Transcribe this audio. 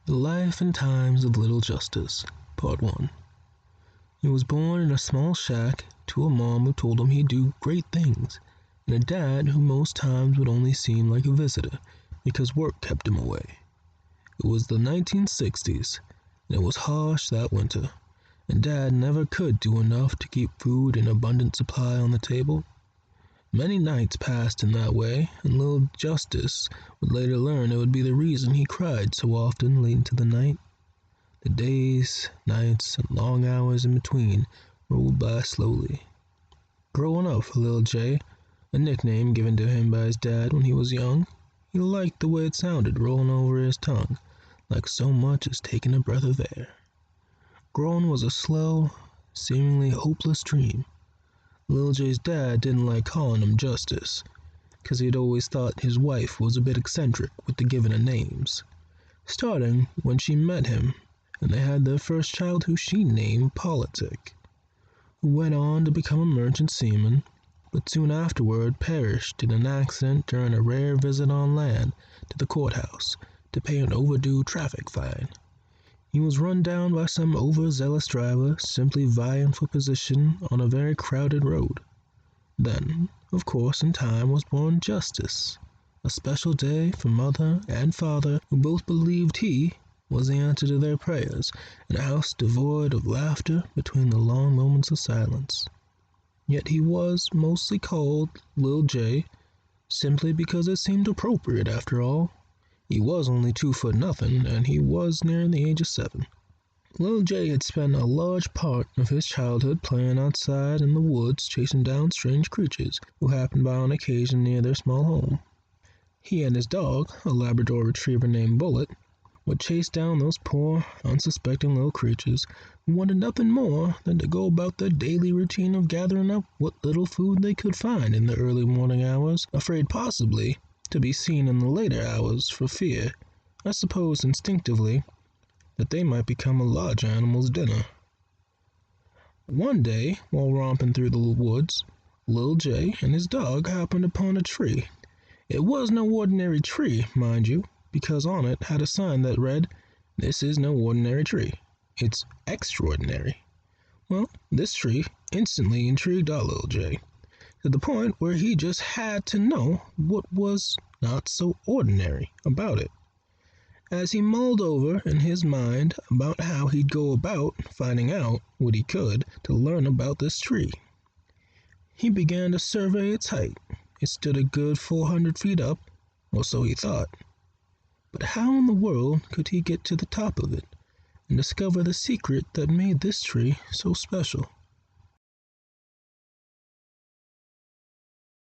The Life and Times of Little Justice, Part 1. He was born in a small shack to a mom who told him he'd do great things, and a dad who most times would only seem like a visitor because work kept him away. It was the 1960s, and it was harsh that winter, and Dad never could do enough to keep food in abundant supply on the table. Many nights passed in that way, and little Justice would later learn it would be the reason he cried so often late into the night. The days, nights, and long hours in between rolled by slowly. Growing up for Lil J, a nickname given to him by his dad when he was young, he liked the way it sounded rolling over his tongue, like so much as taking a breath of air. Growing was a slow, seemingly hopeless dream. Lil J's dad didn't like calling him Justice, because he'd always thought his wife was a bit eccentric with the giving of names, starting when she met him and they had their first child who she named Politic, who went on to become a merchant seaman, but soon afterward perished in an accident during a rare visit on land to the courthouse to pay an overdue traffic fine. He was run down by some overzealous driver simply vying for position on a very crowded road. Then, of course, in time was born Justice, a special day for mother and father who both believed he was the answer to their prayers in a house devoid of laughter between the long moments of silence. Yet he was mostly called Lil J simply because it seemed appropriate after all. He was only 2 foot nothing, and he was nearing the age of 7. Lil J had spent a large part of his childhood playing outside in the woods, chasing down strange creatures who happened by on occasion near their small home. He and his dog, a Labrador retriever named Bullet, would chase down those poor, unsuspecting little creatures who wanted nothing more than to go about their daily routine of gathering up what little food they could find in the early morning hours, afraid possibly to be seen in the later hours for fear, I suppose instinctively, that they might become a large animal's dinner. One day, while romping through the woods, Lil J and his dog happened upon a tree. It was no ordinary tree, mind you, because on it had a sign that read, "This is no ordinary tree. It's extraordinary." Well, this tree instantly intrigued our Lil J, to the point where he just had to know what was not so ordinary about it. As he mulled over in his mind about how he'd go about finding out what he could to learn about this tree, he began to survey its height. It stood a good 400 feet up, or so he thought. But how in the world could he get to the top of it and discover the secret that made this tree so special?